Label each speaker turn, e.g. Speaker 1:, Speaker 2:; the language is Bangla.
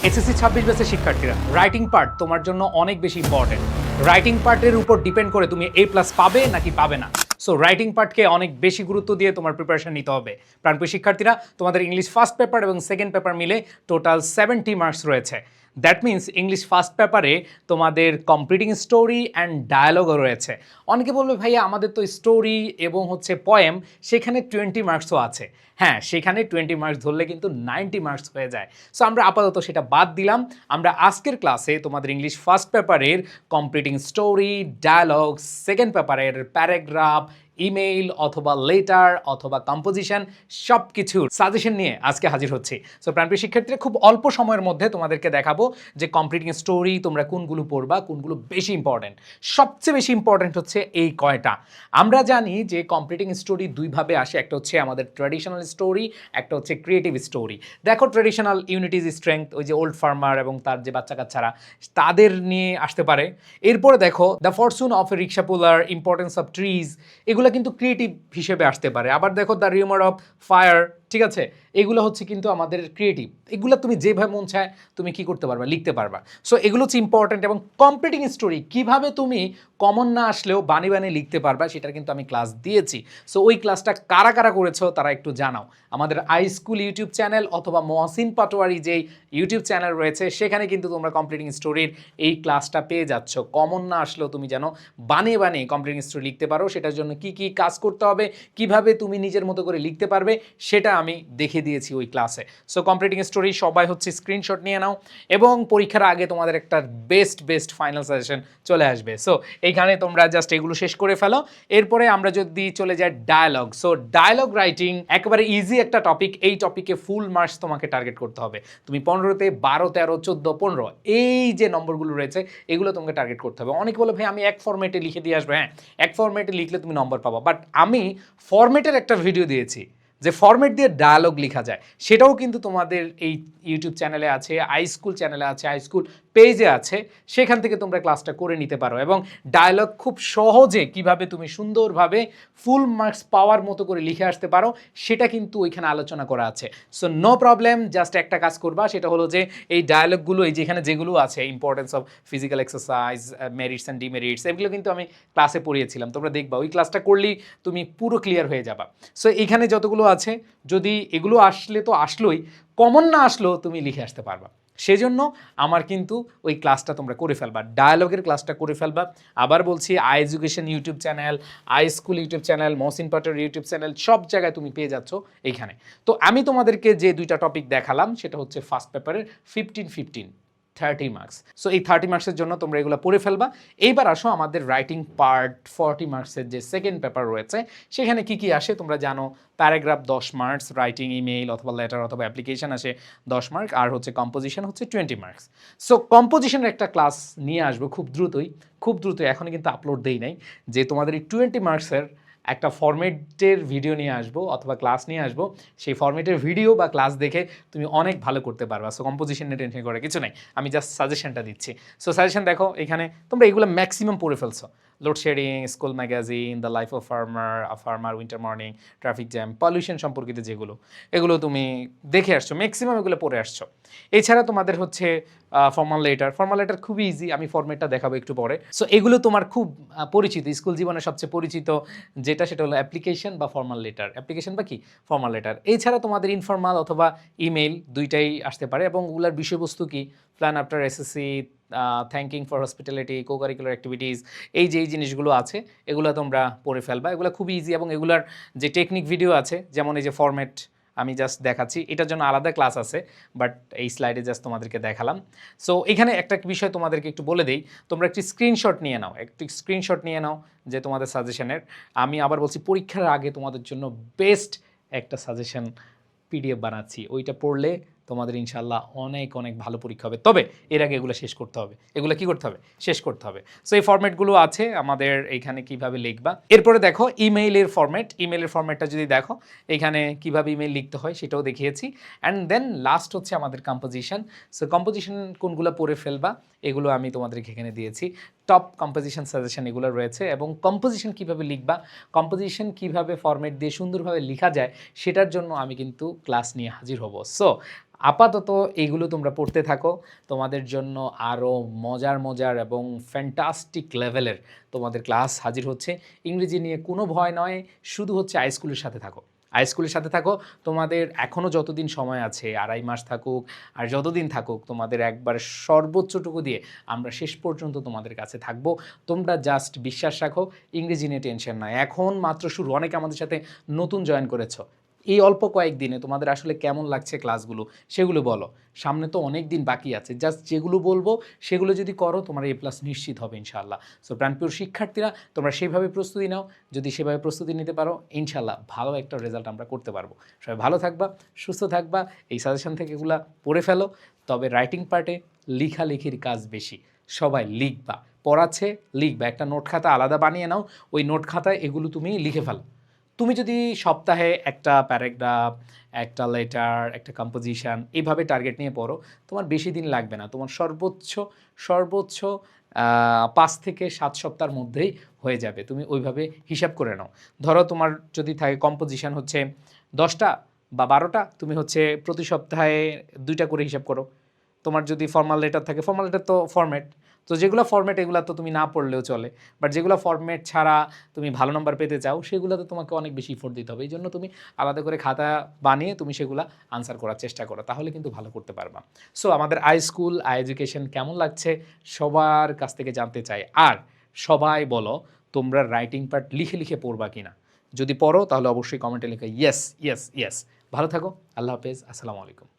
Speaker 1: এসএসসি 26 ব্যাচের শিক্ষার্থীরা, রাইটিং পার্ট তোমার জন্য অনেক বেশি ইম্পর্টেন্ট। রাইটিং পার্টের উপর ডিপেন্ড করে তুমি A+ পাবে নাকি পাবে না। সো রাইটিং পার্টকে অনেক বেশি গুরুত্ব দিয়ে তোমার প্রিপারেশন নিতে হবে। প্রাণপ্রিয় শিক্ষার্থীরা, তোমাদের ইংলিশ ফার্স্ট পেপার এবং সেকেন্ড পেপার মিলে টোটাল 70 মার্কস রয়েছে। দ্যাট মিন্স ইংলিশ ফার্স্ট পেপারে তোমাদের কমপ্লিটিং স্টোরি অ্যান্ড ডায়ালগও রয়েছে। অনেকে বলবে ভাইয়া আমাদের তো স্টোরি এবং পোয়েম, সেখানে 20 মার্কসও আছে। হ্যাঁ, সেখানে 20 মার্কস ধরলে কিন্তু 90 মার্কস হয়ে যায়। সো আমরা আপাতত সেটা বাদ দিলাম। আমরা আজকের ক্লাসে তোমাদের ইংলিশ ফার্স্ট পেপারের কমপ্লিটিং স্টোরি, ডায়ালগ, সেকেন্ড পেপারের প্যারাগ্রাফ, ইমেইল অথবা লেটার অথবা কম্পোজিশন সব কিছুর সাজেশন নিয়ে আজকে হাজির হচ্ছি। সো প্রাণপ্রিয় শিক্ষার্থীরা, খুব অল্প সময়ের মধ্যে তোমাদেরকে দেখাবো যে কমপ্লিটিং স্টোরি তোমরা কোনগুলো পড়বা, কোনগুলো বেশি ইম্পর্টেন্ট। সবচেয়ে বেশি ইম্পর্টেন্ট হচ্ছে এই কয়টা। আমরা জানি যে কমপ্লিটিং স্টোরি দুইভাবে আসে, একটা হচ্ছে আমাদের ট্র্যাডিশনাল স্টোরি, একটা হচ্ছে ক্রিয়েটিভ স্টোরি। দেখো, ট্র্যাডিশনাল ইউনিটিজ স্ট্রেংথ, ওই যে ওল্ড ফার্মার এবং তার যে বাচ্চা কাচ্চারা, তাদের নিয়ে আসতে পারে। এরপরে দেখো the fortune of a rickshaw puller, importance of trees, এগুলো কিন্তু ক্রিয়েটিভ হিসেবে আসতে পারে। আবার দেখো দ্য রিউমার অফ ফায়ার, ঠিক আছে, এগুলো হচ্ছে কিন্তু আমাদের ক্রিয়েটিভ। এগুলো তুমি যেভাবে মন চায় তুমি কি করতে পারবা, লিখতে পারবা। সো এগুলো হচ্ছে ইম্পর্টেন্ট। এবং কমপ্লিটিং স্টোরি কিভাবে তুমি কমন না আসলেও বানিয়ে বানিয়ে লিখতে পারবা, সেটার কিন্তু আমি ক্লাস দিয়েছি। সো ওই ক্লাসটা কারা কারা করেছো তারা একটু জানাও। আমাদের আই স্কুল ইউটিউব চ্যানেল অথবা মহসিন পাটোয়ারি যেই ইউটিউব চ্যানেল রয়েছে, সেখানে কিন্তু তোমরা কমপ্লিটিং স্টোরির এই ক্লাসটা পেয়ে যাচ্ছ। কমন না আসলেও তুমি যেন বানিয়ে বানিয়ে কমপ্লিটিং স্টোরি লিখতে পারো, সেটার জন্য কি কি কাজ করতে হবে, কিভাবে তুমি নিজের মতো করে লিখতে পারবে, সেটা আমি দেখিয়ে দিয়েছি ওই ক্লাসে। সো কমপ্লিটিং স্টোরি সবাই স্ক্রিনশট নিয়ে নাও, এবং পরীক্ষার আগে তোমাদের একটা বেস্ট ফাইনাল সাজেশন চলে আসবে। সো এইখানে তোমরা জাস্ট এগুলো শেষ করে ফেলো। এরপরে আমরা যদি চলে যাই ডায়ালগ। সো ডায়ালগ রাইটিং একেবারে ইজি একটা টপিক। এই টপিকে ফুল মার্কস তোমাকে টার্গেট করতে হবে। তুমি 15তে 12, 13, 14, 15 এই যে নম্বরগুলো রয়েছে, এগুলো তোমাকে টার্গেট করতে হবে। অনেকে বলে ভাই আমি এক ফরম্যাটে লিখে দিয়ে আসবো। হ্যাঁ, এক ফরম্যাটে লিখলে তুমি নম্বর পাবা, বাট আমি ফরম্যাটের একটা ভিডিও দিয়েছি যে ফরম্যাট দিয়ে ডায়ালগ লেখা যায়, সেটাও কিন্তু তোমাদের এই ইউটিউব চ্যানেলে আছে, আই স্কুল চ্যানেলে আছে, আই স্কুল পেজে আছে। সেখান থেকে তোমরা ক্লাসটা করে নিতে পারো। এবং ডায়ালগ খুব সহজে কিভাবে তুমি সুন্দরভাবে ফুল মার্কস পাওয়ার মতো করে লিখে আসতে পারো, সেটা কিন্তু ওইখানে আলোচনা করা আছে। সো নো প্রবলেম, জাস্ট একটা কাজ করবা, সেটা হলো যে এই ডায়ালগগুলো, এই যেখানে যেগুলো আছে, importance of physical exercise, merits and demerits, এগুলো কিন্তু আমি ক্লাসে পড়িয়েছিলাম। তোমরা দেখবা ওই ক্লাসটা করলেই তুমি পুরো ক্লিয়ার হয়ে যাবা। সো এখানে যতগুলো আছে, যদি এগুলো আসলে তো আসলোই, কমন না আসলেও তুমি লিখে আসতে পারবা। সেজন্য আমার কিন্তু ওই ক্লাসটা তোমরা করে ফেলবা, ডায়ালগের ক্লাসটা করে ফেলবা। আবার বলছি, I education YouTube channel, I school YouTube channel, Mohsin Patwary YouTube channel, সব জায়গায় তুমি পেয়ে যাচ্ছ এইখানে। তো আমি তোমাদেরকে যে দুইটা টপিক দেখালাম, সেটা হচ্ছে ফার্স্ট পেপারের 15 30 মার্কস। সো এই 30 মার্কসের জন্য তোমরা এগুলো পড়ে ফেলবা। এইবার আসো আমাদের রাইটিং পার্ট 40 মার্কসের যে সেকেন্ড পেপার রয়েছে, সেখানে কি কি আসে তোমরা জানো। প্যারাগ্রাফ 10 মার্কস, রাইটিং, ইমেইল অথবা লেটার অথবা অ্যাপ্লিকেশন আসে 10 মার্ক, আর কম্পোজিশন 20 মার্কস। সো কম্পোজিশনের একটা ক্লাস নিয়ে আসবো খুব দ্রুতই, এখনই কিন্তু আপলোড দেই নাই, যে তোমাদের এই 20 মার্কসের একটা ফরম্যাটের ভিডিও নিয়ে আসবো অথবা ক্লাস নিয়ে আসবো। সেই ফরম্যাটের ভিডিও বা ক্লাস দেখে তুমি অনেক ভালো করতে পারবা। সো কম্পোজিশন নিয়ে টেনশন করার কিছু নাই, আমি জাস্ট সাজেশনটা দিচ্ছি। সো সাজেশন দেখো, এখানে তোমরা এগুলো ম্যাক্সিমাম পড়ে ফেলছো। Load shedding, school magazine, the life of farmer, winter morning, traffic jam, pollution সম্পর্কিত যেগুলো, এগুলো তুমি দেখে আসছো, ম্যাক্সিমাম এগুলো পড়ে আসছো। এছাড়া তোমাদের ফর্মাল লেটার খুবই ইজি, আমি ফরম্যাটটা দেখাবো একটু পরে। সো এগুলো তোমার খুব পরিচিত, স্কুল জীবনের সবচেয়ে পরিচিত যেটা, সেটা হলো অ্যাপ্লিকেশন বা ফর্মাল লেটার, অ্যাপ্লিকেশন বা কি ফর্মাল লেটার। এছাড়া তোমাদের ইনফর্মাল অথবা ইমেল দুইটাই আসতে পারে, এবং ওগুলোর বিষয়বস্তু কি, plan after SSC, thanking for hospitality, co curricular activities, এই যে এই জিনিসগুলো আছে, এগুলো তোমরা পড়ে ফেলবা। এগুলো খুবই ইজি, এবং এগুলার যে টেকনিক ভিডিও আছে, যেমন এই যে ফরম্যাট আমি জাস্ট দেখাচ্ছি, এটার জন্য আলাদা ক্লাস আছে, বাট এই স্লাইডে জাস্ট তোমাদেরকে দেখালাম। সো এখানে একটা বিষয় তোমাদেরকে একটু বলে দিই, তোমরা একটি স্ক্রিনশট নিয়ে নাও যে তোমাদের সাজেশনের। আমি আবার বলছি, পরীক্ষার আগে তোমাদের জন্য বেস্ট একটা সাজেশন পিডিএফ বানাচ্ছি, ওইটা পড়লে তোমাদের ইনশাল্লাহ অনেক ভালো পরীক্ষা হবে। তবে এর আগে এগুলো শেষ করতে হবে, শেষ করতে হবে। সো এই ফরম্যাটগুলো আছে আমাদের এইখানে, কিভাবে লিখবা। এরপরে দেখো ইমেইলের ফরম্যাটটা যদি দেখো, এখানে কিভাবে ইমেইল লিখতে হয় সেটাও দেখিয়েছি। অ্যান্ড দেন লাস্ট হচ্ছে আমাদের কম্পোজিশন। সো কম্পোজিশন কোনগুলো পড়ে ফেলবা, এগুলো আমি তোমাদেরকে এখানে দিয়েছি। টপ কম্পোজিশন সাজেশন এগুলো রয়েছে, এবং কম্পোজিশন কিভাবে লিখবা, কম্পোজিশন কিভাবে ফরম্যাট দিয়ে সুন্দরভাবে লেখা যায়, সেটার জন্য আমি কিন্তু ক্লাস নিয়ে হাজির হব। সো আপাতত এইগুলো তোমরা পড়তে থাকো, তোমাদের জন্য আরও মজার মজার এবং ফ্যান্টাস্টিক লেভেলের তোমাদের ক্লাস হাজির হচ্ছে। ইংরেজি নিয়ে কোনো ভয় নয়, শুধু হচ্ছে হাইস্কুলের সাথে থাকো, হাইস্কুলের সাথে থাকো। তোমাদের এখনও যতদিন সময় আছে, 2.5 মাস থাকুক আর যতদিন থাকুক, তোমাদের একবার সর্বোচ্চটুকু দিয়ে আমরা শেষ পর্যন্ত তোমাদের কাছে থাকবো। তোমরা জাস্ট বিশ্বাস রাখো, ইংরেজি নিয়ে টেনশন নয়, এখন মাত্র শুরু। অনেকে আমাদের সাথে নতুন জয়েন করেছো, এই অল্প কয়েকদিনে তোমাদের আসলে কেমন লাগছে ক্লাসগুলো সেগুলো বলো। সামনে তো অনেক দিন বাকি আছে, জাস্ট যেগুলো বলবো সেগুলো যদি করো তোমার A+ নিশ্চিত হবে ইনশাআল্লাহ। সো প্রাণপ্রিয় শিক্ষার্থীরা, তোমরা সেইভাবে প্রস্তুতি নাও। যদি সেভাবে প্রস্তুতি নিতে পারো, ইনশাআল্লাহ ভালো একটা রেজাল্ট আমরা করতে পারবো। সবাই ভালো থাকবা, সুস্থ থাকবা, এই সাজেশন থেকে এগুলা পড়ে ফেলো। তবে রাইটিং পার্টে লেখালেখির কাজ বেশি, সবাই লিখবা, পড়াচ্ছে লিখবা, একটা নোট খাতা আলাদা বানিয়ে নাও, ওই নোট খাতায় এগুলো তুমি লিখে ফেলো। তুমি যদি সপ্তাহে একটা প্যারাগ্রাফ, একটা লেটার, একটা কম্পোজিশন এইভাবে টার্গেট নিয়ে পড়ো, তোমার বেশি দিন লাগবে না, তোমার সর্বোচ্চ সর্বোচ্চ 5 থেকে 7 সপ্তাহের মধ্যেই হয়ে যাবে। তুমি ওইভাবে হিসাব করে নাও। ধরো তোমার যদি থাকে কম্পোজিশন হচ্ছে 10টা বা 12টা, তুমি হচ্ছে প্রতি সপ্তাহে 2টা করে হিসাব করো। তোমার যদি ফর্মাল লেটার থাকে, ফর্মাল লেটার তো ফরম্যাট, তো যেগুলো ফরম্যাট এগুলো তো তুমি না পড়লেও চলে, বাট যেগুলো ফরম্যাট ছাড়া তুমি ভালো নাম্বার পেতে চাও সেগুলোতে তোমাকে অনেক বেশি এফোর্ট দিতে হবে। এই জন্য তুমি আলাদা করে খাতা বানিয়ে তুমি সেগুলো আনসার করার চেষ্টা করো, তাহলে কিন্তু ভালো করতে পারবা। সো আমাদের স্কুল এডুকেশন কেমন লাগছে সবার কাছ থেকে জানতে চাই। আর সবাই বলো, তোমরা রাইটিং পার্ট লিখে লিখে পড়বা কিনা? যদি পড়ো তাহলে অবশ্যই কমেন্টে লিখে ইয়েস ইয়েস ইয়েস। ভালো থাকো, আল্লাহ হাফেজ, আসসালামু আলাইকুম।